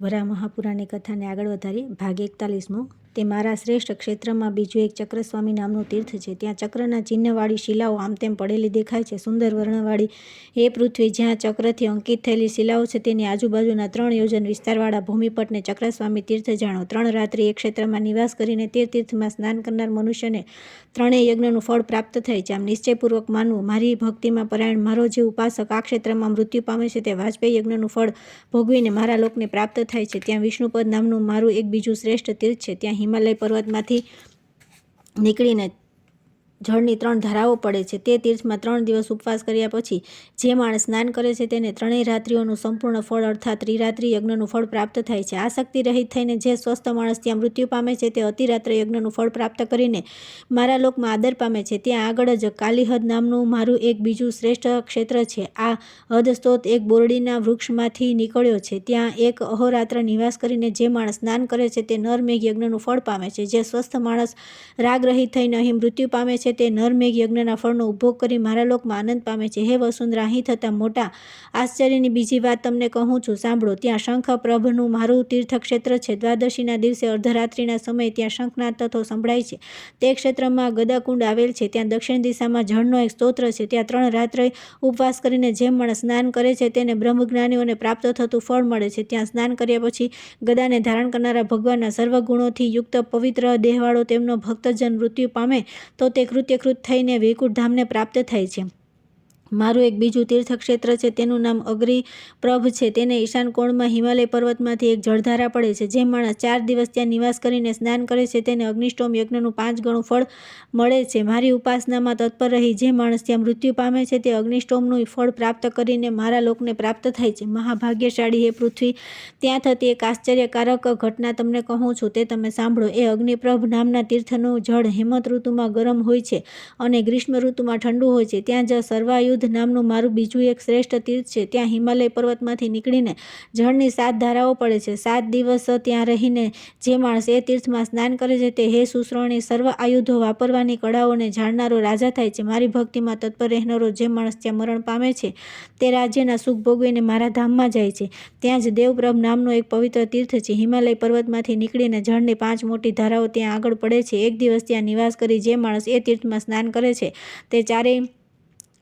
વરા મહાપુરાણની કથાને આગળ વધારી ભાગ 41મો। તે મારા શ્રેષ્ઠ ક્ષેત્રમાં બીજું એક ચક્રસ્વામી નામનું તીર્થ છે। ત્યાં ચક્રના ચિહ્નવાળી શિલાઓ આમ તેમ પડેલી દેખાય છે। સુંદર વર્ણવાળી એ પૃથ્વી જ્યાં ચક્રથી અંકિત થયેલી શિલાઓ છે તેની આજુબાજુના 3 યોજન વિસ્તારવાળા ભૂમિપટને ચક્રસ્વામી તીર્થ જાણો। 3 રાત્રિ એક ક્ષેત્રમાં નિવાસ કરીને તે તીર્થમાં સ્નાન કરનાર મનુષ્યને 3 યજ્ઞનું ફળ પ્રાપ્ત થાય છે। આમ નિશ્ચયપૂર્વક માનવું, મારી ભક્તિમાં પરાયણ મારો જે ઉપાસક આ ક્ષેત્રમાં મૃત્યુ પામે છે તે વાજપેયી યજ્ઞનું ફળ ભોગવીને મારા લોકને પ્રાપ્ત થાય છે। ત્યાં વિષ્ણુપદ નામનું મારું એક બીજું શ્રેષ્ઠ તીર્થ છે। ત્યાં હિમાલય પર્વતમાંથી નીકળીને જળની 3 ધારાઓ પડે છે। તે તીર્થમાં 3 દિવસ ઉપવાસ કર્યા પછી જે માણસ સ્નાન કરે છે તેને 3 રાત્રિઓનું સંપૂર્ણ ફળ અર્થાત ત્રિરાત્રિ યજ્ઞનું ફળ પ્રાપ્ત થાય છે। આસક્તિ રહિત થઈને જે સ્વસ્થ માણસ ત્યાં મૃત્યુ પામે છે તે અતિરાત્ર યજ્ઞનું ફળ પ્રાપ્ત કરીને મારા લોકમાં આદર પામે છે। ત્યાં આગળ જ કાલીહદ નામનું મારું એક બીજું શ્રેષ્ઠ ક્ષેત્ર છે। આ હદસ્તોત એક બોરડીના વૃક્ષમાંથી નીકળ્યો છે। ત્યાં એક અહોરાત્ર નિવાસ કરીને જે માણસ સ્નાન કરે છે તે નરમેઘ યજ્ઞનું ફળ પામે છે। જે સ્વસ્થ માણસ રાગ રહિત થઈને અહીં મૃત્યુ પામે છે તે નરમેઘ યજ્ઞના ફળનો ઉપભોગ કરી મારા લોકમાં આનંદ પામે છે। હે વસુંધરા, અહીં થતા મોટા આશ્ચર્યની બીજી વાત તમને કહું છું, સાંભળો। ત્યાં શંખ પ્રભનું મારું તીર્થક્ષેત્ર છે। દ્વાદશીના દિવસે અર્ધરાત્રિના સમયે ત્યાં શંખના તથ્થો સંભળાય છે। તે ક્ષેત્રમાં ગદાકુંડ આવેલ છે। ત્યાં દક્ષિણ દિશામાં જળનો એક સ્તોત્ર છે। ત્યાં 3 રાત્રે ઉપવાસ કરીને જે માણસ સ્નાન કરે છે તેને બ્રહ્મજ્ઞાનીઓને પ્રાપ્ત થતું ફળ મળે છે। ત્યાં સ્નાન કર્યા પછી ગદાને ધારણ કરનારા ભગવાનના સર્વગુણોથી યુક્ત પવિત્ર દેહવાળો તેમનો ભક્તજન મૃત્યુ પામે તો તે કૃત્યકૃત થઈને વૈકુંઠ ધામને પ્રાપ્ત થાય છે। મારું એક બીજું તીર્થક્ષેત્ર છે, તેનું નામ અગરીપ્રભ છે। તેને ઈશાન કોણમાં હિમાલય પર્વતમાંથી એક જળધારા પડે છે। જે માણસ 4 દિવસ ત્યાં નિવાસ કરીને સ્નાન કરે છે તેને અગ્નિષ્ટોમ યજ્ઞનું 5 ગણું ફળ મળે છે। મારી ઉપાસનામાં તત્પર રહી જે માણસ ત્યાં મૃત્યુ પામે છે તે અગ્નિષ્ટોમનું ફળ પ્રાપ્ત કરીને મારા લોકને પ્રાપ્ત થાય છે। મહાભાગ્યશાળી હે પૃથ્વી, ત્યાં થતી એક આશ્ચર્યકારક ઘટના તમને કહું છું, તે તમે સાંભળો। એ અગ્નિપ્રભ નામના તીર્થનું જળ હેમંત ઋતુમાં ગરમ હોય છે અને ગ્રીષ્મ ઋતુમાં ઠંડુ હોય છે। ત્યાં જ સર્વાયુધ નામનું મારું બીજું એક શ્રેષ્ઠ તીર્થ છે। ત્યાં હિમાલય પર્વતમાંથી નીકળીને જળની 7 ધારાઓ પડે છે। 7 દિવસ ત્યાં રહીને જે માણસ એ તીર્થમાં સ્નાન કરે છે તે હે સુશ્રોણી સર્વ આયુધો વાપરવાની કળાઓને જાણનારો રાજા થાય છે। મારી ભક્તિમાં તત્પર રહેનારો જે માણસ ત્યાં મરણ પામે છે તે રાજ્યના સુખ ભોગવીને મારા ધામમાં જાય છે। ત્યાં જ દેવપ્રભ નામનો એક પવિત્ર તીર્થ છે। હિમાલય પર્વતમાંથી નીકળીને જળની 5 મોટી ધારાઓ ત્યાં આગળ પડે છે। એક દિવસ ત્યાં નિવાસ કરી જે માણસ એ તીર્થમાં સ્નાન કરે છે તે 4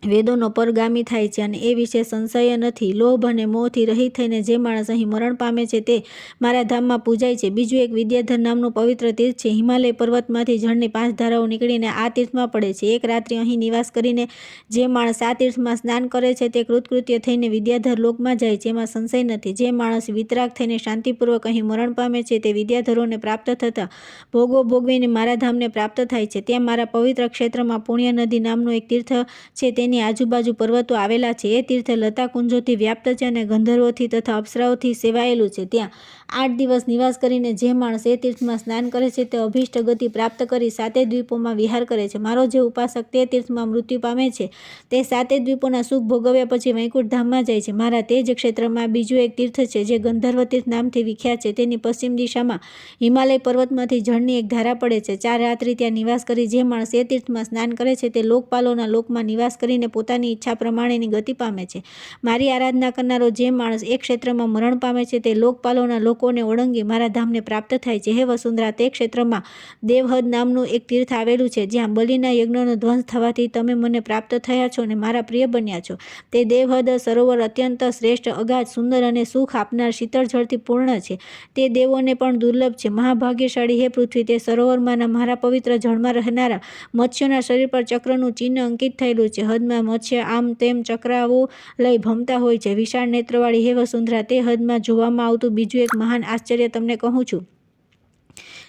વેદોનો પરગામી થાય છે અને એ વિશે સંશય નથી। લોભ અને મોહથી રહિત થઈને જે માણસ અહીં મરણ પામે છે તે મારા ધામમાં પૂજાય છે। બીજું એક વિદ્યાધર નામનું પવિત્ર તીર્થ છે। હિમાલય પર્વતમાંથી જળની 5 ધારાઓ નીકળીને આ તીર્થમાં પડે છે। એક રાત્રિ અહીં નિવાસ કરીને જે માણસ આ તીર્થમાં સ્નાન કરે છે તે કૃતકૃત્ય થઈને વિદ્યાધર લોકમાં જાય છે, એમાં સંશય નથી। જે માણસ વિતરાગ થઈને શાંતિપૂર્વક અહીં મરણ પામે છે તે વિદ્યાધરોને પ્રાપ્ત થતા ભોગો ભોગવીને મારા ધામને પ્રાપ્ત થાય છે। ત્યાં મારા પવિત્ર ક્ષેત્રમાં પુણ્ય નદી નામનું એક તીર્થ છે। તેની આજુબાજુ પર્વતો આવેલા છે। એ તીર્થ લતા કુંજોથી વ્યાપ્ત છે અને ગંધર્વોથી તથા અપ્સરાઓથી સેવાયેલું છે। ત્યાં 8 દિવસ નિવાસ કરીને જે માણસ એ તીર્થમાં સ્નાન કરે છે તે અભીષ્ટ ગતિ પ્રાપ્ત કરી 7 દ્વીપોમાં વિહાર કરે છે। મારો જે ઉપાસક તે તીર્થમાં મૃત્યુ પામે છે તે 7 દ્વીપોના સુખ ભોગવ્યા પછી વૈકુંઠ ધામમાં જાય છે। મારા તે જ ક્ષેત્રમાં બીજું એક તીર્થ છે જે ગંધર્વ તીર્થ નામથી વિખ્યાત છે। તેની પશ્ચિમ દિશામાં હિમાલય પર્વતમાંથી જળની એક ધારા પડે છે। 4 રાત્રિ ત્યાં નિવાસ કરી જે માણસ એ તીર્થમાં સ્નાન કરે છે તે લોકપાલોના લોકમાં નિવાસ કરીને પોતાની ઈચ્છા પ્રમાણેની ગતિ પામે છે। મારી આરાધના કરનારો જે માણસ એક ક્ષેત્રમાં મરણ પામે છે તે લોકપાલોના લોકોને ઓળંગી મારા ધામને પ્રાપ્ત થાય છે। હે વસુંધરા, તે ક્ષેત્રમાં દેવહદ નામનું એક તીર્થ આવેલું છે જ્યાં બલિના યજ્ઞનો ધ્વંસ થવાથી તમે મને પ્રાપ્ત થયા છો અને મારા પ્રિય બન્યા છો। તે દેવહદ સરોવર અત્યંત શ્રેષ્ઠ, અગાધ, સુંદર અને સુખ આપનાર શીતળ જળથી પૂર્ણ છે। તે દેવોને પણ દુર્લભ છે। મહાભાગ્યશાળી હે પૃથ્વી, તે સરોવરમાંના મારા પવિત્ર જળમાં રહેનારા મત્સ્યોના શરીર પર ચક્રનું ચિહ્ન અંકિત થયેલું છે। હદમાં મત્સ્ય આમ તેમ ચક્રાઓ લઈ ભમતા હોય છે। વિશાળ નેત્રવાળી હે વસુંધરા, તે હદમાં જોવામાં આવતું બીજું એક મહાન આશ્ચર્ય તમને કહું છું,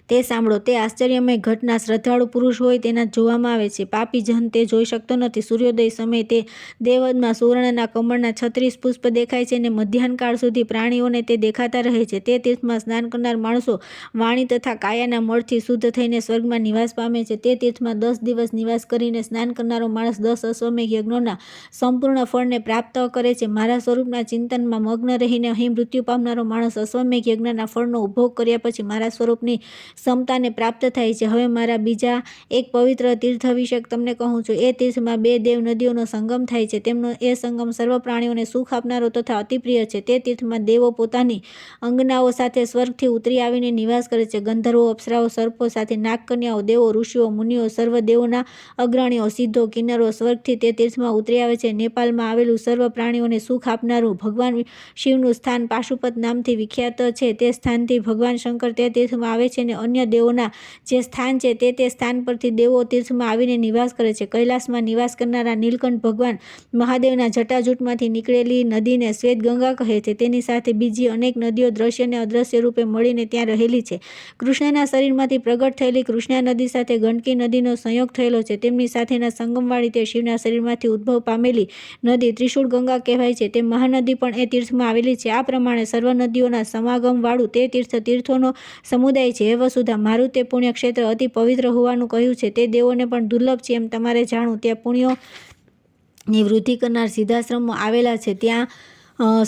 તે સાંભળો। તે આશ્ચર્યમય ઘટના શ્રદ્ધાળુ પુરુષ હોય તેના જોવામાં આવે છે, પાપી જન તે જોઈ શકતો નથી। સૂર્યોદય સમયે તે દેવહદમાં સુવર્ણના કમળના 36 પુષ્પ દેખાય છે અને મધ્યાહનકાળ સુધી પ્રાણીઓને તે દેખાતા રહે છે। તે તીર્થમાં સ્નાન કરનાર માણસો વાણી તથા કાયાના મળથી શુદ્ધ થઈને સ્વર્ગમાં નિવાસ પામે છે। તે તીર્થમાં 10 દિવસ નિવાસ કરીને સ્નાન કરનારો માણસ 10 અશ્વમેઘ યજ્ઞોના સંપૂર્ણ ફળને પ્રાપ્ત કરે છે। મારા સ્વરૂપના ચિંતનમાં મગ્ન રહીને અહીં મૃત્યુ પામનારો માણસ અશ્વમેઘ યજ્ઞના ફળનો ઉપભોગ કર્યા પછી મારા સ્વરૂપની સમતાને પ્રાપ્ત થાય છે. હવે મારા બીજા એક પવિત્ર તીર્થ વિશે તમને કહું છું. એ તીર્થમાં 2 દેવ નદીઓનો સંગમ થાય છે. તેમનો એ સંગમ સર્વ પ્રાણીઓને સુખ આપનારો તથા અતિપ્રિય છે. તે તીર્થમાં દેવો પોતાની અંગનાઓ સાથે સ્વર્ગથી ઉતરી આવીને નિવાસ કરે છે. ગંધર્વો, અપ્સરાઓ, સર્પો સાથે નાગકન્યાઓ, દેવો, ઋષિઓ, મુનિઓ, સર્વ દેવોના અગ્રણીઓ, સિદ્ધો, કિન્નરો સ્વર્ગથી તે તીર્થમાં ઉતરી આવે છે. નેપાળમાં આવેલું સર્વ પ્રાણીઓને સુખ આપનારું ભગવાન શિવનું સ્થાન પાશુપત નામથી વિખ્યાત છે. તે સ્થાનથી ભગવાન શંકર તે તીર્થમાં આવે છે અને અન્ય દેવોના જે સ્થાન છે તે સ્થાન પરથી દેવો તીર્થમાં આવીને નિવાસ કરે છે. કૈલાસમાં નિવાસ કરનારા નીલકંઠ ભગવાન મહાદેવના જટાજૂટમાંથી નીકળેલી નદીને શ્વેત ગંગા કહે છે. તેની સાથે બીજી અનેક નદીઓ દ્રશ્ય અને અદ્રશ્ય રૂપે મળીને ત્યાં રહેલી છે. કૃષ્ણના શરીરમાંથી પ્રગટ થયેલી કૃષ્ણા નદી સાથે ગંડકી નદીનો સંયોગ થયેલો છે. તેમની સાથેના સંગમવાળી તે શિવના શરીરમાંથી ઉદ્ભવ પામેલી નદી ત્રિશૂળ ગંગા કહેવાય છે. તે મહાનદી પણ એ તીર્થમાં આવેલી છે. આ પ્રમાણે સર્વ નદીઓના સમાગમવાળું તે તીર્થોનો સમુદાય છે. હે વસુધા, મારું તે પુણ્યક્ષેત્ર અતિ પવિત્ર હોવાનું કહ્યું છે. તે દેવોને પણ દુર્લભ છે એમ તમારે જાણવું. ત્યાં પુણ્યોની વૃદ્ધિ કરનાર સિદ્ધાશ્રમો આવેલા છે. ત્યાં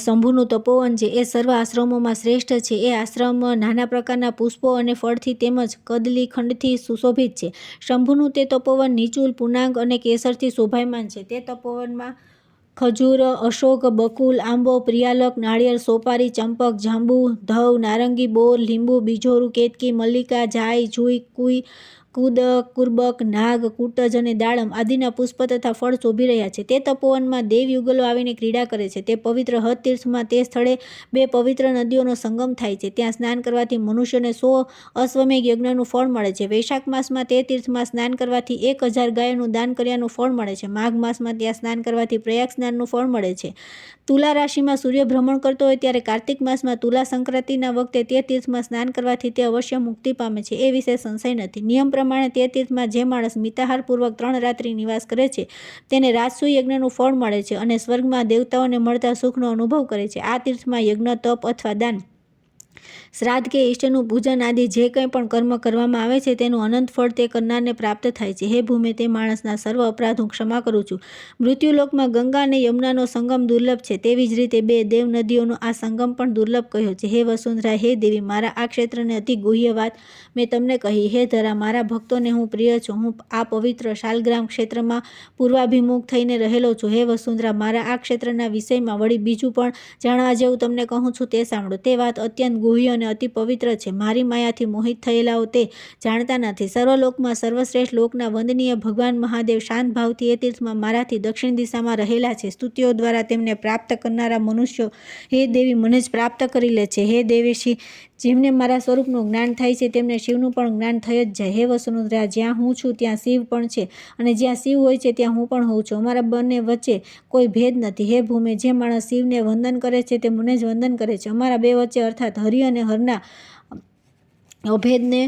શંભુનું તપોવન છે. એ સર્વ આશ્રમોમાં શ્રેષ્ઠ છે. એ આશ્રમ નાના પ્રકારના પુષ્પો અને ફળથી તેમજ કદલી ખંડથી સુશોભિત છે. શંભુનું તે તપોવન નિચુલ, પૂનાંગ અને કેસરથી શોભાયમાન છે. તે તપોવનમાં ખજૂર, અશોક, બકુલ, આંબો, પ્રિયાલક, નાળિયેર, સોપારી, ચંપક, જાંબુ, ધવ, નારંગી, બોર, લીંબુ, બીજોરું, કેતકી, મલ્લિકા, જાય, જુઈ, કુઈ, કુદ, કુર્બક, નાગ, કુટજ અને દાડમ આદિના પુષ્પ તથા ફળ શોભી રહ્યા છે. તે તપોવનમાં દેવયુગલો આવીને ક્રીડા કરે છે. તે પવિત્ર હદ તીર્થમાં તે સ્થળે 2 પવિત્ર નદીઓનો સંગમ થાય છે. ત્યાં સ્નાન કરવાથી મનુષ્યને 100 અશ્વમેઘ યજ્ઞનું ફળ મળે છે. વૈશાખ માસમાં તે તીર્થમાં સ્નાન કરવાથી 1000 ગાયોનું દાન કર્યાનું ફળ મળે છે. માઘ માસમાં ત્યાં સ્નાન કરવાથી પ્રયાગ સ્નાનનું ફળ મળે છે. તુલા રાશિમાં સૂર્ય ભ્રમણ કરતો હોય ત્યારે કાર્તિક માસમાં તુલા સંક્રાંતિના વખતે તે તીર્થમાં સ્નાન કરવાથી તે અવશ્ય મુક્તિ પામે છે. એ વિશે સંશય નથી. નિયમ પ્રમાણે તે તીર્થમાં જે માણસ મિતાહારપૂર્વક 3 રાત્રિ નિવાસ કરે છે તેને રાજસૂય યજ્ઞનું ફળ મળે છે અને સ્વર્ગમાં દેવતાઓને મળતા સુખનો અનુભવ કરે છે. આ તીર્થમાં યજ્ઞ, તપ અથવા દાન, શ્રાદ્ધ કે ઈષ્ટનું પૂજન આદિ જે કંઈ પણ કર્મ કરવામાં આવે છે તેનું અનંત ફળ તે કરનારને પ્રાપ્ત થાય છે. હે ભૂમે, તે માણસના સર્વ અપરાધ હું ક્ષમા કરું છું. મૃત્યુલોકમાં ગંગા અને યમુનાનો સંગમ દુર્લભ છે. તેવી જ રીતે 2 દેવ નદીઓનો આ સંગમ પણ દુર્લભ કહ્યો છે. હે વસુંધરા, હે દેવી, મારા આ ક્ષેત્રને અતિ ગુહ્ય વાત મેં તમને કહી. હે ધરા, મારા ભક્તોને હું પ્રિય છું. હું આ પવિત્ર શાલગ્રામ ક્ષેત્રમાં પૂર્વાભિમુખ થઈને રહેલો છું. હે વસુંધરા, મારા આ ક્ષેત્રના વિષયમાં વળી બીજું પણ જાણવા જેવું તમને કહું છું તે સાંભળો. તે વાત અત્યંત ગુહ્ય અને અતિ પવિત્ર છે. મારી માયાથી મોહિત થયેલાઓ તે જાણતા નથી. સર્વલોકમાં સર્વશ્રેષ્ઠ લોકના વંદનીય ભગવાન મહાદેવ શાંત ભાવથી એ તીર્થમાં મારાથી દક્ષિણ દિશામાં રહેલા છે. સ્તુતિઓ દ્વારા તેમને પ્રાપ્ત કરનારા મનુષ્યો હે દેવી મને જ પ્રાપ્ત કરી લે છે. હે દેવેશી, જેમને મારા સ્વરૂપનું જ્ઞાન થાય છે તેમને શિવનું પણ જ્ઞાન થઈ જ જાય. હે વસુંધરા, જ્યાં હું છું ત્યાં શિવ પણ છે અને જ્યાં શિવ હોય છે ત્યાં હું પણ હોઉં છું. અમારા બંને વચ્ચે કોઈ ભેદ નથી. હે ભૂમે, જે માણસ શિવને વંદન કરે છે તે મને જ વંદન કરે છે. અમારા બે વચ્ચે અર્થાત હરિ અને હરના અભેદને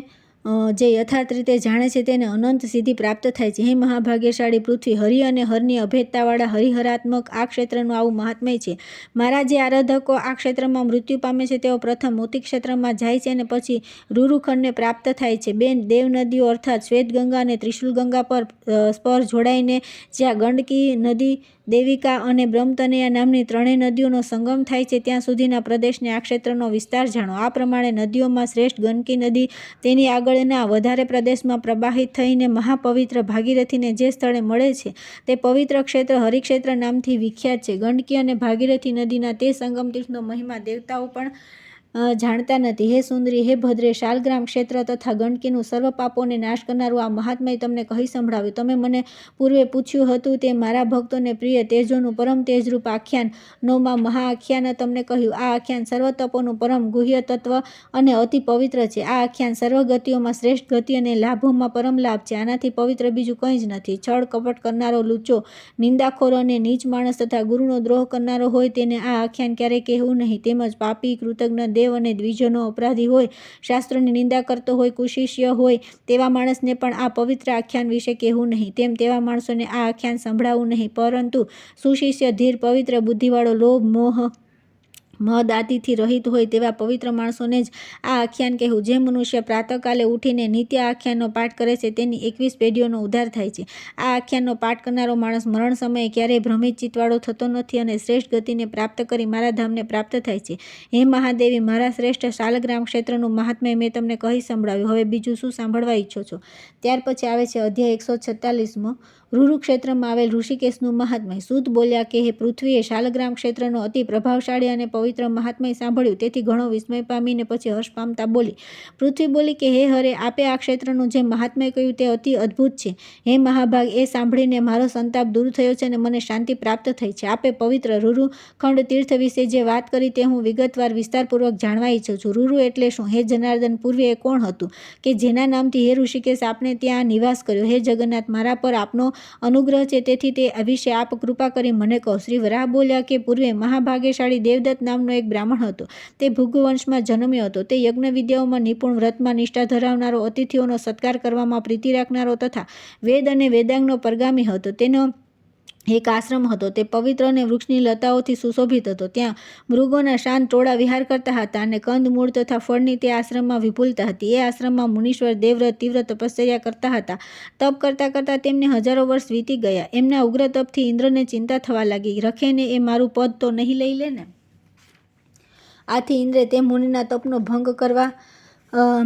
જે યથાર્થ રીતે જાણે છે તેને અનંત સિદ્ધિ પ્રાપ્ત થાય છે. હે મહાભાગ્યશાળી પૃથ્વી, હરિ અને હરની અભેદતાવાળા હરિહરાત્મક આ ક્ષેત્રનું આવું મહાત્મય છે. મારા જે આરાધકો આ ક્ષેત્રમાં મૃત્યુ પામે છે તેઓ પ્રથમ મોતી ક્ષેત્રમાં જાય છે અને પછી રૂરુખંડને પ્રાપ્ત થાય છે. 2 દેવ નદીઓ અર્થાત શ્વેતગંગા અને ત્રિશુલ ગંગા પર જોડાઈને જ્યાં ગંડકી નદી, દેવિકા અને બ્રહ્મતનયા નામની 3 નદીઓનો સંગમ થાય છે ત્યાં સુધીના પ્રદેશને આ ક્ષેત્રનો વિસ્તાર જાણો. આ પ્રમાણે નદીઓમાં શ્રેષ્ઠ ગંડકી નદી તેની આગળના વધારે પ્રદેશમાં પ્રવાહિત થઈને મહાપવિત્ર ભાગીરથીને જે સ્થળે મળે છે તે પવિત્ર ક્ષેત્ર હરિક્ષેત્ર નામથી વિખ્યાત છે. ગંડકી અને ભાગીરથી નદીના તે સંગમ તીર્થનો મહિમા દેવતાઓ પણ જાણતા નથી. હે સુંદરી, હે ભદ્રે, શાલગ્રામ ક્ષેત્ર તથા ગંડકીનું સર્વ પાપોને નાશ કરનારું આ મહાત્મય તમને કહી સંભળાવ્યું. તમે મને પૂર્વે પૂછ્યું હતું તે મારા ભક્તોને પ્રિય તેજોનું પરમ તેજરૂપ આખ્યાન 9મા મહાઆખ્યાન તમને કહ્યું. આ આખ્યાન સર્વ તપોનું પરમ ગુહ્ય તત્વ અને અતિ પવિત્ર છે. આ આખ્યાન સર્વ ગતિઓમાં શ્રેષ્ઠ ગતિ અને લાભોમાં પરમ લાભ છે. આનાથી પવિત્ર બીજું કંઈ જ નથી. છળ કપટ કરનારો, લુચ્ચો, નિંદાખોર અને નીચ માણસ તથા ગુરુનો દ્રોહ કરનારો હોય તેને આ આખ્યાન ક્યારેય કહેવું નહીં. તેમજ પાપી, કૃતજ્ઞ, દેવ અને દ્વિજોનો અપરાધી હોય, શાસ્ત્રોની નિંદા કરતો હોય, કુશિષ્ય હોય તેવા માણસને પણ આ પવિત્ર આખ્યાન વિશે કહેવું નહીં. તેવા માણસોને આ આખ્યાન સંભળાવવું નહીં. પરંતુ સુશિષ્ય, ધીર, પવિત્ર બુદ્ધિવાળો, લોભ, મોહ, મદ આદિથી રહિત હોય તેવા પવિત્ર માણસોને જ આ આખ્યાન કહેવું. જે મનુષ્ય પ્રાતઃકાલે ઉઠીને નિત્ય આખ્યાનનો પાઠ કરે છે તેની 21 પેઢીઓનો ઉદ્ધાર થાય છે. આ આખ્યાનનો પાઠ કરનારો માણસ મરણ સમયે ક્યારેય ભ્રમિત ચિત્તવાળો થતો નથી અને શ્રેષ્ઠ ગતિને પ્રાપ્ત કરી મારા ધામને પ્રાપ્ત થાય છે. હે મહાદેવી, મારા શ્રેષ્ઠ શાલગ્રામ ક્ષેત્રનું મહાત્મ્ય મેં તમને કહી સંભળાવ્યું. હવે બીજું શું સાંભળવા ઈચ્છો છો? ત્યાર પછી આવે છે અધ્યાય 146. રુરુ ક્ષેત્રમાં આવેલ ઋષિકેશનું મહાત્મ્ય. સૂત બોલ્યા કે હે પૃથ્વીએ શાલગ્રામ ક્ષેત્રનો અતિ પ્રભાવશાળી અને પવિત્ર મહાત્મ્ય સાંભળ્યું, તેથી ઘણો વિસ્મય પામીને પછી હર્ષ પામતા બોલી. પૃથ્વી બોલી કે હે હરે, આપે આ ક્ષેત્રનું જે મહાત્મ્ય કહ્યું તે અતિ અદ્ભુત છે. હે મહાભાગ, એ સાંભળીને મારો સંતાપ દૂર થયો છે અને મને શાંતિ પ્રાપ્ત થઈ છે. આપે પવિત્ર રુરુ ખંડ તીર્થ વિશે જે વાત કરી તે હું વિગતવાર વિસ્તારપૂર્વક જાણવા ઈચ્છું છું. રુરુ એટલે શું? હે જનાર્દન, પૂર્વે એ કોણ હતું કે જેના નામથી હે ઋષિકેશ આપને ત્યાં નિવાસ કર્યો? હે જગન્નાથ, મારા પર આપનો અનુગ્રહ છે, તેથી તે વિશે આપ કૃપા કરી મને કહો. શ્રી વરાહ બોલ્યા કે પૂર્વે મહાભાગ્યશાળી દેવદત્ત નામનો એક બ્રાહ્મણ હતો. તે ભૃગુવંશમાં જન્મ્યો હતો. તે યજ્ઞ વિદ્યાઓમાં નિપુણ, વ્રતમાં નિષ્ઠા ધરાવનારો, અતિથિઓનો સત્કાર કરવામાં પ્રીતિ રાખનારો તથા વેદ અને વેદાંગનો પરગામી હતો. તેનો એક આશ્રમ હતો. તે પવિત્ર અને વૃક્ષની લતાઓથી સુશોભિત હતો. ત્યાં મૃગોના શાંત ટોળા વિહાર કરતા હતા અને કંદ મૂળ તથા ફળની તે આશ્રમમાં વિપુલતા હતી. એ આશ્રમમાં મુનીશ્વર દેવવ્રત તીવ્ર તપશ્ચર્યા કરતા હતા. તપ કરતાં કરતાં તેમને હજારો વર્ષ વીતી ગયા. એમના ઉગ્ર તપથી ઇન્દ્રને ચિંતા થવા લાગી. રખેને એ મારું પદ તો નહીં લઈ લે ને? આથી ઇન્દ્રે તે મુનિના તપનો ભંગ કરવા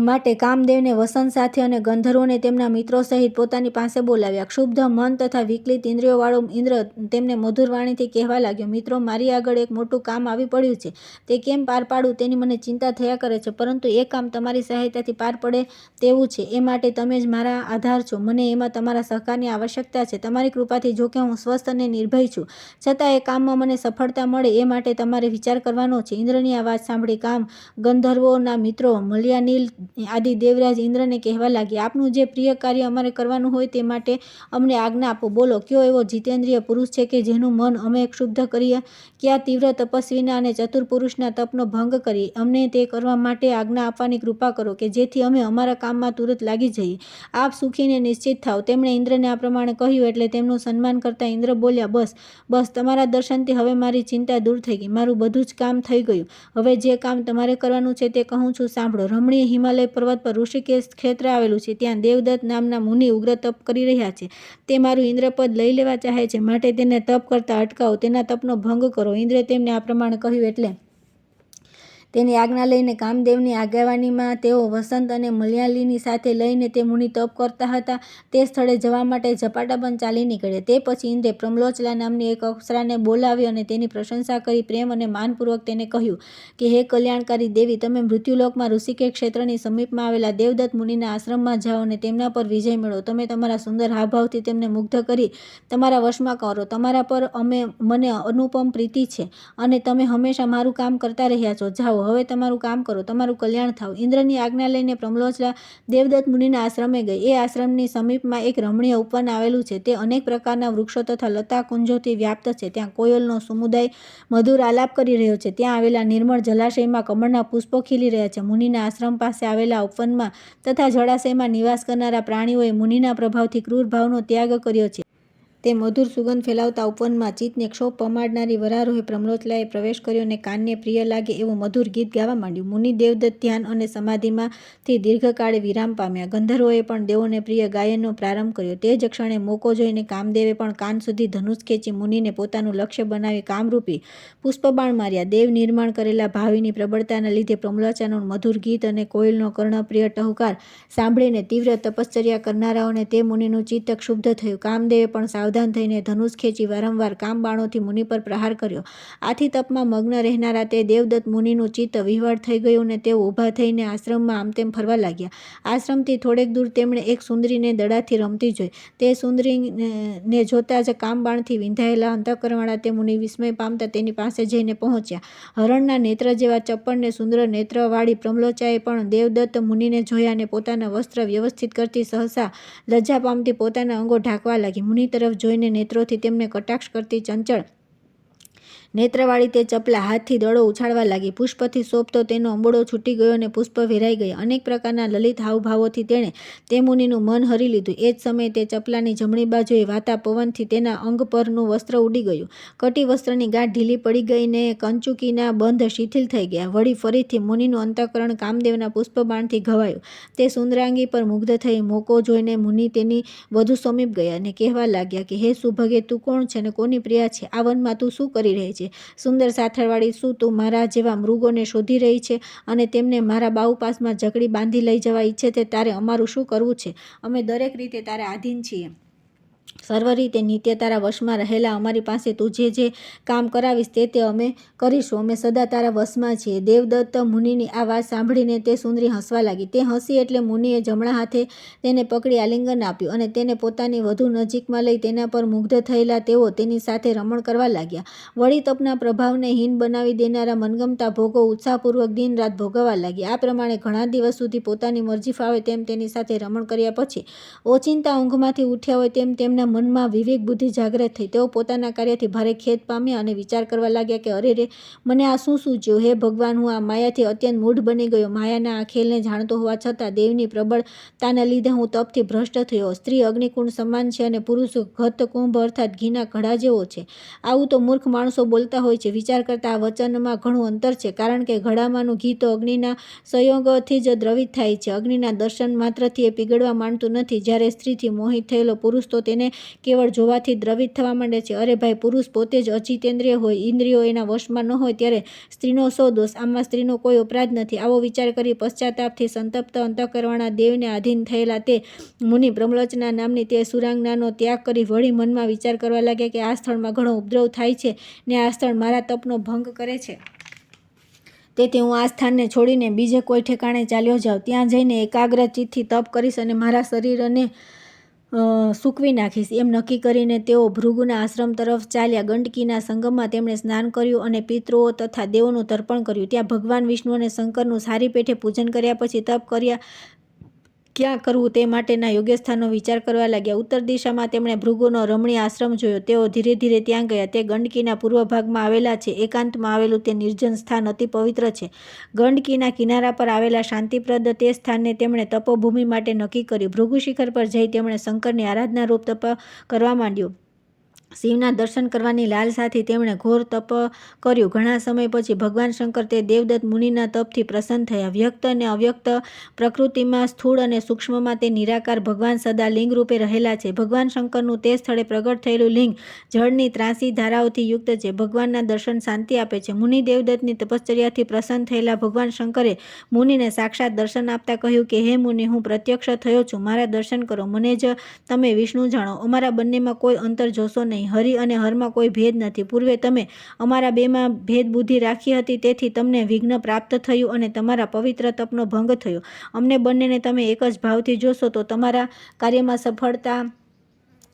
માટે કામદેવને વસંત સાથે અને ગંધર્વોને તેમના મિત્રો સહિત પોતાની પાસે બોલાવ્યા. ક્ષુબ્ધ મન તથા વિકલિત ઇન્દ્રિયોવાળો ઇન્દ્ર તેમને મધુર વાણીથી કહેવા લાગ્યો, મિત્રો, મારી આગળ એક મોટું કામ આવી પડ્યું છે. તે કેમ પાર પાડું તેની મને ચિંતા થયા કરે છે, પરંતુ એ કામ તમારી સહાયતાથી પાર પડે તેવું છે. એ માટે તમે જ મારા આધાર છો. મને એમાં તમારા સહકારની આવશ્યકતા છે. તમારી કૃપાથી જોકે હું સ્વસ્થ અને નિર્ભય છું, છતાં એ કામમાં મને સફળતા મળે એ માટે તમારે વિચાર કરવાનો છે. ઇન્દ્રની આ વાત સાંભળી કામ ગંધર્વોના મિત્રો મલયાનિલ આદિ દેવરાજ ઇન્દ્રને કહેવા લાગ્યા, આપનું જે પ્રિય કાર્ય અમારે કરવાનું હોય તે માટે અમને આજ્ઞા આપો. બોલો, કયો એવો જીતેન્દ્રિય પુરુષ છે કે જેનું મન અમે ક્ષુબ્ધ કરીએ? કયા તીવ્ર તપસ્વીના અને ચતુર પુરુષના તપનો ભંગ કરીએ? અમને તે કરવા માટે આજ્ઞા આપવાની કૃપા કરો કે જેથી અમે અમારા કામમાં તુરત લાગી જઈએ. આપ સુખીને નિશ્ચિત થાવ. તેમણે ઇન્દ્રને આ પ્રમાણે કહ્યું એટલે તેમનું સન્માન કરતા ઇન્દ્ર બોલ્યા, બસ બસ, તમારા દર્શનથી હવે મારી ચિંતા દૂર થઈ ગઈ. મારું બધું જ કામ થઈ ગયું. હવે જે કામ તમારે કરવાનું છે તે કહું છું, સાંભળો. રમણીય હિમાલય પર્વત પર ઋષિકેશ ક્ષેત્ર આવેલું છે. ત્યાં દેવદત્ત નામના મુનિ ઉગ્ર તપ કરી રહ્યા છે. તે મારું ઇન્દ્રપદ લઈ લેવા ચાહે છે, માટે તેને તપ કરતા અટકાવો, તેના તપનો ભંગ કરો. ઇન્દ્રે તેમને આ પ્રમાણે કહ્યું એટલે તેની આજ્ઞા લઈને કામદેવની આગેવાનીમાં તેઓ વસંત અને મલયાલિની સાથે લઈને તે મુનિ તપ કરતા હતા તે સ્થળે જવા માટે ઝપાટાબંધ ચાલી નીકળ્યા. તે પછી ઇન્દ્રે પ્રમલોચલા નામની એક અપ્સરાને બોલાવી અને તેની પ્રશંસા કરી પ્રેમ અને માનપૂર્વક તેને કહ્યું કે હે કલ્યાણકારી દેવી, તમે મૃત્યુલોકમાં ઋષિકેશ ક્ષેત્રની સમીપમાં આવેલા દેવદત્ત મુનિના આશ્રમમાં જાઓ અને તેમના પર વિજય મેળવો. તમે તમારા સુંદર હાવભાવથી તેમને મુગ્ધ કરી તમારા વશમાં કરો. તમારા પર મને અનુપમ પ્રીતિ છે અને તમે હંમેશા મારું કામ કરતા રહ્યા છો. જાઓ, હવે તમારું કામ કરો, તમારું કલ્યાણ થાવ. ઇન્દ્રની આજ્ઞા લઈને પ્રમલોચલા દેવદત્ત મુનિના આશ્રમે ગઈ. એ આશ્રમની સમીપમાં એક રમણીય ઉપવન આવેલું છે. તે અનેક પ્રકારના વૃક્ષો તથા લતા કુંજોથી વ્યાપ્ત છે. ત્યાં કોયલનો સમુદાય મધુર આલાપ કરી રહ્યો છે. ત્યાં આવેલા નિર્મળ જલાશયમાં કમળના પુષ્પો ખીલી રહ્યા છે. મુનિના આશ્રમ પાસે આવેલા ઉપવનમાં તથા જળાશયમાં નિવાસ કરનારા પ્રાણીઓએ મુનિના પ્રભાવથી ક્રૂર ભાવનો ત્યાગ કર્યો છે. તે મધુર સુગંધ ફેલાવતા ઉપવનમાં ચિત્તને ક્ષોભ પમાડનારી વરારોહે પ્રમલોચલાએ પ્રવેશ કર્યો અને કાનને પ્રિય લાગે એવું મધુર ગીત ગાવા માંડ્યું. મુનિ દેવદત્ત ધ્યાન અને સમાધિમાંથી દીર્ઘકાળે વિરામ પામ્યા. ગંધર્વોએ પણ દેવોને પ્રિય ગાયનનો પ્રારંભ કર્યો. તે જ ક્ષણે મોકો જોઈને કામદેવે પણ કાન સુધી ધનુષ ખેંચી મુનિને પોતાનું લક્ષ્ય બનાવી કામરૂપી પુષ્પબાણ માર્યા. દેવ નિર્માણ કરેલા ભાવિની પ્રબળતાના લીધે પ્રમલોચલાનું મધુર ગીત અને કોયલનો કર્ણપ્રિય ટહુકાર સાંભળીને તીવ્ર તપશ્ચર્યા કરનારાઓને તે મુનિનું ચિત્ત ક્ષુબ્ધ થયું. કામદેવે પણ સાવધાન થઈને ધનુષ ખેંચી વારંવાર કામ બાણોથી મુનિ પર પ્રહાર કર્યો. આથી તપમાં મગ્ન રહેનારા તે દેવદત્ત મુનિનું ચિત્ત વિહ્વળ થઈ ગયું અને તેઓ ઊભા થઈને આશ્રમમાં આમતેમ ફરવા લાગ્યા. આશ્રમથી થોડેક દૂર તેમણે એક સુંદરીને દડાથી રમતી જોઈ. તે સુંદરીને જોતા જ કામબાણથી વિંધાયેલા અંતઃકરણવાળા તે મુનિ વિસ્મય પામતા તેની પાસે જઈને પહોંચ્યા. હરણના નેત્ર જેવા ચપ્પળ ને સુંદર નેત્રવાળી પ્રમલોચાએ પણ દેવદત્ત મુનિને જોયા અને પોતાના વસ્ત્ર વ્યવસ્થિત કરતી સહસા લજ્જા પામતી પોતાના અંગો ઢાંકવા લાગી. મુનિ તરફ જોઈને નેત્રોથી તેમને કટાક્ષ કરતી ચંચળ નેત્રવાળી તે ચપલા હાથથી દડો ઉછાળવા લાગી. પુષ્પથી શોભતો તેનો અંબોડો છૂટી ગયો અને પુષ્પ વેરાઈ ગયા. અનેક પ્રકારના લલિત હાવભાવોથી તેણે તે મુનિનું મન હરી લીધું. એ જ સમયે તે ચપલાની જમણી બાજુએ વાતા પવનથી તેના અંગ પરનું વસ્ત્ર ઉડી ગયું. કટી વસ્ત્રની ગાંઠ ઢીલી પડી ગઈ ને કંચુકીના બંધ શિથિલ થઈ ગયા. વળી ફરીથી મુનિનું અંતઃકરણ કામદેવના પુષ્પબાણથી ઘવાયું. તે સુંદરાંગી પર મુગ્ધ થઈ મોકો જોઈને મુનિ તેની વધુ સમીપ ગયા અને કહેવા લાગ્યા કે હે સુભગે, તું કોણ છે અને કોની પ્રિયા છે? આ વનમાં તું શું કરી રહી છે? સુંદર સાથળવાળી, શું તું મારા જેવા મૃગોને શોધી રહી છે અને તેમને મારા બાહુપાસમાં જકડી બાંધી લઈ જવા ઈચ્છે તે? તારે અમારું શું કરવું છે? અમે દરેક રીતે તારા આધીન છીએ. સર્વ રીતે નિત્ય તારા વશમાં રહેલા અમારી પાસે તું જે કામ કરાવીશ તે અમે કરીશું. અમે સદા તારા વશમાં છીએ. દેવદત્ત મુનિની આ વાત સાંભળીને તે સુંદરી હસવા લાગી. તે હસી એટલે મુનિએ જમણા હાથે તેને પકડી આલિંગન આપ્યું અને તેને પોતાની વધુ નજીકમાં લઈ તેના પર મુગ્ધ થયેલા તેઓ તેની સાથે રમણ કરવા લાગ્યા. વળી તપના પ્રભાવને હીન બનાવી દેનારા મનગમતા ભોગો ઉત્સાહપૂર્વક દિન રાત ભોગવવા લાગ્યા. આ પ્રમાણે ઘણા દિવસ સુધી પોતાની મરજી ફાવે તેમ તેની સાથે રમણ કર્યા પછી ઓચિંતા ઊંઘમાંથી ઉઠ્યા હોય તેમ તેમના મનમાં વિવેક બુદ્ધિ જાગ્રત થઈ. તેઓ પોતાના કાર્યથી ભારે ખેદ પામ્યા અને વિચાર કરવા લાગ્યા કે અરે રે, મને આ શું સૂચ્યું? હે ભગવાન, હું આ માયાથી અત્યંત મૂઢ બની ગયો. માયાના આ ખેલને જાણતો હોવા છતાં દેવની પ્રબળતાના લીધે હું તપથી ભ્રષ્ટ થયો. સ્ત્રી અગ્નિકુંડ સમાન છે અને પુરુષ ઘત કુંભ અર્થાત ઘીના ઘડા જેવો છે. આવું તો મૂર્ખ માણસો બોલતા હોય છે. વિચાર કરતા આ વચનમાં ઘણું અંતર છે, કારણ કે ઘડામાંનું ઘી તો અગ્નિના સંયોગથી જ દ્રવિત થાય છે. અગ્નિના દર્શન માત્રથી એ પીગળવા માંડતું નથી. જ્યારે સ્ત્રીથી મોહિત થયેલો પુરુષ તો તેને કેવળ જોવાથી દ્રવિત થવા માંડે છે. અરે ભાઈ, પુરુષ પોતે જ અચિતેન્દ્રિય હોય, ઇન્દ્રિયો એના વશમાં ન હોય, ત્યારે સ્ત્રીનો શો દોષ? આમાં સ્ત્રીનો કોઈ અપરાધ નથી. આવો વિચાર કરી પશ્ચાતાપથી સંતપ્ત અંતઃકરણવાળા દેવને આધીન થયેલા તે મુનિ પ્રમ્લોચના નામની તે સુરાંગનાનો ત્યાગ કરી વળી મનમાં વિચાર કરવા લાગ્યા કે આ સ્થળમાં ઘણો ઉપદ્રવ થાય છે ને આ સ્થળ મારા તપનો ભંગ કરે છે. તેથી હું આ સ્થાનને છોડીને બીજે કોઈ ઠેકાણે ચાલ્યો જાઉં. ત્યાં જઈને એકાગ્ર ચિત્તથી તપ કરીશ અને મારા શરીરને સૂકવી નાખીશ. એમ નક્કી કરીને તેઓ ભૃગુના આશ્રમ તરફ ચાલ્યા. ગંડકીના સંગમમાં તેમણે સ્નાન કર્યું અને પિતૃઓ તથા દેવોનું તર્પણ કર્યું. ત્યાં ભગવાન વિષ્ણુ અને શંકરનું સારી પેઠે પૂજન કર્યા પછી તપ કર્યા ક્યાં કરવું તે માટેના યોગ્ય સ્થાનનો વિચાર કરવા લાગ્યા. ઉત્તર દિશામાં તેમણે ભૃગુનો રમણીય આશ્રમ જોયો. તેઓ ધીરે ધીરે ત્યાં ગયા. તે ગંડકીના પૂર્વ ભાગમાં આવેલા છે. એકાંતમાં આવેલું તે નિર્જન સ્થાન અતિ પવિત્ર છે. ગંડકીના કિનારા પર આવેલા શાંતિપ્રદ તે સ્થાનને તેમણે તપોભૂમિ માટે નક્કી કર્યું. ભૃગુ શિખર પર જઈ તેમણે શંકરની આરાધના રૂપ તપ કરવા માંડ્યું. શિવના દર્શન કરવાની લાલસાથી તેમણે ઘોર તપ કર્યું. ઘણા સમય પછી ભગવાન શંકર તે દેવદત્ત મુનિના તપથી પ્રસન્ન થયા. વ્યક્ત અને અવ્યક્ત પ્રકૃતિમાં સ્થૂળ અને સૂક્ષ્મમાં તે નિરાકાર ભગવાન સદા લિંગ રૂપે રહેલા છે. ભગવાન શંકરનું તે સ્થળે પ્રગટ થયેલું લિંગ જળની ત્રાસી ધારાઓથી યુક્ત છે. ભગવાનના દર્શન શાંતિ આપે છે. મુનિ દેવદત્તની તપશ્ચર્યાથી પ્રસન્ન થયેલા ભગવાન શંકરે મુનિને સાક્ષાત દર્શન આપતા કહ્યું કે હે મુનિ, હું પ્રત્યક્ષ થયો છું. મારા દર્શન કરો. મને જ તમે વિષ્ણુ જાણો. અમારા બંનેમાં કોઈ અંતર જોશો નહીં. હરિ અને હરમાં કોઈ ભેદ નથી. પૂર્વે તમે અમારા બેમાં ભેદ બુદ્ધિ રાખી હતી, તેથી તમને વિઘ્ન પ્રાપ્ત થયું અને તમારા પવિત્ર તપનો ભંગ થયો. અમને બંનેને તમે એક જ ભાવથી જોશો તો તમારા કાર્યમાં સફળતા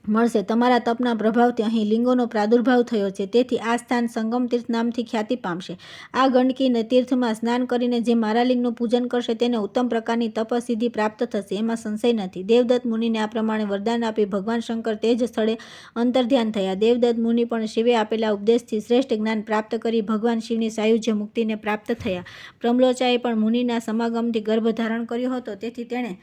મળશે. તમારા તપના પ્રભાવથી અહીં લિંગોનો પ્રાદુર્ભાવ થયો છે, તેથી આ સ્થાન સંગમ તીર્થ નામથી ખ્યાતિ પામશે. આ ગંડકી તીર્થમાં સ્નાન કરીને જે મારા લિંગનું પૂજન કરશે તેને ઉત્તમ પ્રકારની તપસિદ્ધિ પ્રાપ્ત થશે, એમાં સંશય નથી. દેવદત્ત મુનિને આ પ્રમાણે વરદાન આપી ભગવાન શંકર તે જ સ્થળે અંતર્ધ્યાન થયા. દેવદત્ત મુનિ પણ શિવે આપેલા ઉપદેશથી શ્રેષ્ઠ જ્ઞાન પ્રાપ્ત કરી ભગવાન શિવની સાયુજ્ય મુક્તિને પ્રાપ્ત થયા. પ્રમ્લોચાએ પણ મુનિના સમાગમથી ગર્ભ ધારણ કર્યો હતો, તેથી તેણે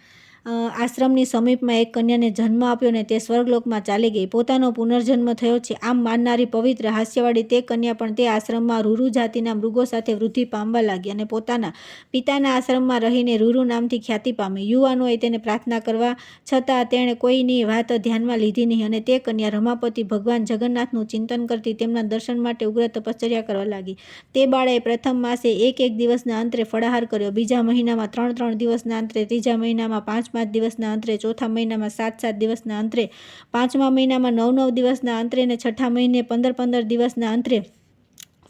આશ્રમની સમીપમાં એક કન્યાને જન્મ આપ્યો અને તે સ્વર્ગલોકમાં ચાલી ગઈ. પોતાનો પુનર્જન્મ થયો છે આમ માનનારી પવિત્ર હાસ્યવાળી તે કન્યા પણ તે આશ્રમમાં રૂરુ જાતિના મૃગો સાથે વૃદ્ધિ પામવા લાગી અને પોતાના પિતાના આશ્રમમાં રહીને રૂરુ નામથી ખ્યાતિ પામી. યુવાનોએ તેને પ્રાર્થના કરવા છતાં તેણે કોઈની વાત ધ્યાનમાં લીધી નહીં અને તે કન્યા રમાપતિ ભગવાન જગન્નાથનું ચિંતન કરતી તેમના દર્શન માટે ઉગ્ર તપશ્ચર્યા કરવા લાગી. તે બાળાએ પ્રથમ માસે એક દિવસના અંતરે ફળાહાર કર્યો, બીજા મહિનામાં 3 દિવસના અંતરે, ત્રીજા મહિનામાં 5 દિવસના અંતરે, ચોથા મહિનામાં 7 દિવસના અંતરે, પાંચમા મહિનામાં 9 દિવસના અંતરે અને છઠ્ઠા મહિને 15 દિવસના અંતરે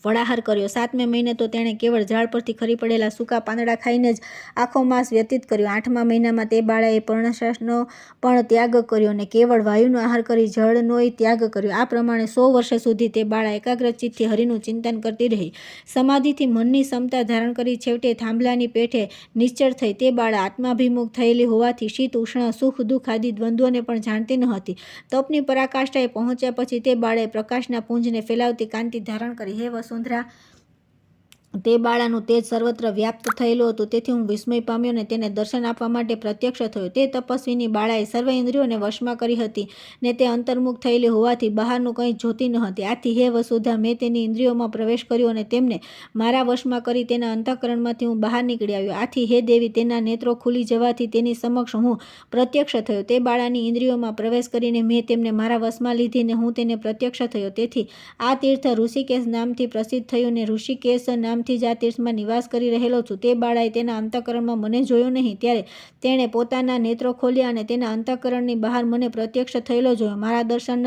ફળાહાર કર્યો। 7મે મહિને તો તેણે કેવળ ઝાડ પરથી ખરી પડેલા સૂકા પાંદડા ખાઈને જ આખો માસ વ્યતીત કર્યો। 8મા મહિનામાં તે બાળાએ પર્ણશાસનો પણ ત્યાગ કર્યો અને કેવળ વાયુનો આહાર કરી જળનોય ત્યાગ કર્યો। આ પ્રમાણે 100 વર્ષ સુધી તે બાળા એકાગ્રચિત્તથી હરિનું ચિંતન કરતી રહી। સમાધિથી મનની સમતા ધારણ કરી છેવટે થાંભલાની પેઠે નિશ્ચળ થઈ। તે બાળા આત્માભિમુખ થયેલી હોવાથી શીત ઉષ્ણ સુખ દુઃખ આદિ દ્વંદ્વોને પણ જાણતી ન હતી। તપની પરાકાષ્ઠાએ પહોંચ્યા પછી તે બાળાએ પ્રકાશના પુંજને ફેલાવતી કાંતિ ધારણ કરી। હે વસુંધરા, તે બાળાનું તેજ સર્વત્ર વ્યાપ્ત થયેલું હતું, તેથી હું વિસ્મય પામ્યો અને તેને દર્શન આપવા માટે પ્રત્યક્ષ થયો। તે તપસ્વીની બાળાએ સર્વ ઇન્દ્રિયોને વશમાં કરી હતી ને તે અંતર્મુખ થયેલી હોવાથી બહારનું કંઈ જોતી ન હતી। આથી હે વસુધા, મેં તેની ઇન્દ્રિયોમાં પ્રવેશ કર્યો અને તેમને મારા વશમાં કરી તેના અંતઃકરણમાંથી હું બહાર નીકળી આવ્યો। આથી હે દેવી, તેના નેત્રો ખુલી જવાથી તેની સમક્ષ હું પ્રત્યક્ષ થયો। તે બાળાની ઇન્દ્રિયોમાં પ્રવેશ કરીને મેં તેમને મારા વશમાં લીધી ને હું તેને પ્રત્યક્ષ થયો। તેથી આ તીર્થ ઋષિકેશ નામથી પ્રસિદ્ધ થયું ને ઋષિકેશ નામથી જ આ તીર્થમાં નિવાસ કરી રહેલો છું। તે બાળાએ તેના અંતઃકરણમાં મને જોયો નહીં, ત્યારે તેણે પોતાના નેત્રો ખોલ્યા અને તેના અંતઃકરણની બહાર મને પ્રત્યક્ષ થયેલો જોયો। મારા દર્શન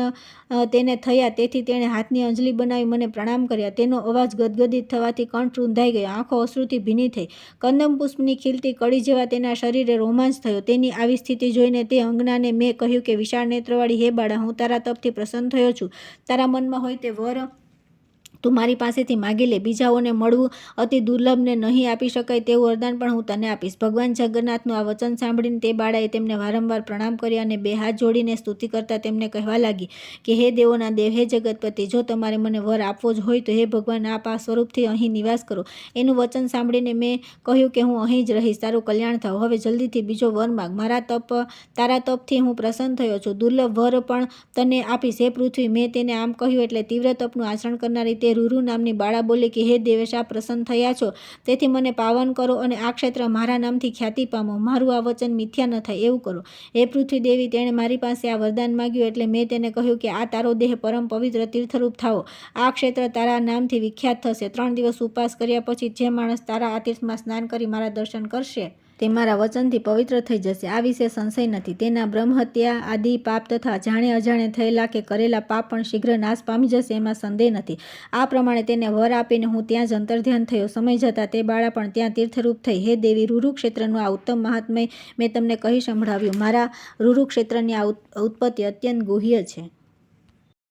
તેને થયા, તેથી તેણે હાથની અંજલિ બનાવી મને પ્રણામ કર્યા। તેનો અવાજ ગદગદિત થવાથી કંઠ રૂંધાઈ ગયો, આંખો અશ્રુથી ભીની થઈ, કંદમ પુષ્પની ખીલતી કળી જેવા તેના શરીરે રોમાંચ થયો। તેની આવી સ્થિતિ જોઈને તે અંગનાને મેં કહ્યું કે વિશાળ નેત્રવાળી હે બાળા, હું તારા તપથી પ્રસન્ન થયો છું। તારા મનમાં હોય તે વર તું મારી પાસેથી માગી લે। બીજાઓને મળવું અતિ દુર્લભ ને નહીં આપી શકાય તેવું વરદાન પણ હું તને આપીશ। ભગવાન જગન્નાથનું આ વચન સાંભળીને તે બાળાએ તેમને વારંવાર પ્રણામ કર્યા અને 2 હાથ જોડીને સ્તુતિ કરતા તેમને કહેવા લાગી કે હે દેવોના દેવ, હે જગતપતિ, જો તમારે મને વર આપવો જ હોય તો હે ભગવાન, આપ આ સ્વરૂપથી અહીં નિવાસ કરો। એનું વચન સાંભળીને મેં કહ્યું કે હું અહીં જ રહીશ, તારું કલ્યાણ થાવ। હવે જલ્દીથી બીજો વર માગ, તારા તપથી હું પ્રસન્ન થયો છું, દુર્લભ વર પણ તને આપીશ। હે પૃથ્વી, મેં તેને આમ કહ્યું એટલે તીવ્ર તપનું આચરણ કરનારી તે રૂરુ નામની બાળા બોલી કે હે દેવેશ, આપ પ્રસન્ન થયા છો, તેથી મને પાવન કરો અને આ ક્ષેત્ર મારા નામથી ખ્યાતિ પામો। મારું આ વચન મિથ્યા ન થાય એવું કરો। હે પૃથ્વી દેવી, તેણે મારી પાસે આ વરદાન માગ્યું એટલે મેં તેને કહ્યું કે આ તારો દેહ પરમ પવિત્ર તીર્થરૂપ થાવો, આ ક્ષેત્ર તારા નામથી વિખ્યાત થશે। 3 દિવસ ઉપવાસ કર્યા પછી જે માણસ તારા આ તીર્થમાં સ્નાન કરી મારા દર્શન કરશે તે મારા વચનથી પવિત્ર થઈ જશે, આ વિશે સંશય નથી। તેના બ્રહ્મહત્યા આદિ પાપ તથા જાણે અજાણે થયેલા કે કરેલા પાપ પણ શીઘ્ર નાશ પામી જશે, એમાં સંદેહ નથી। આ પ્રમાણે તેને વર આપીને હું ત્યાં જ અંતર્ધ્યાન થયો। સમય જતાં તે બાળા પણ ત્યાં તીર્થરૂપ થઈ। હે દેવી, રૂરુ ક્ષેત્રનું આ ઉત્તમ મહાત્મય મેં તમને કહી સંભળાવ્યું। મારા રૂરુ ક્ષેત્રની આ ઉત્પત્તિ અત્યંત ગુહ્ય છે।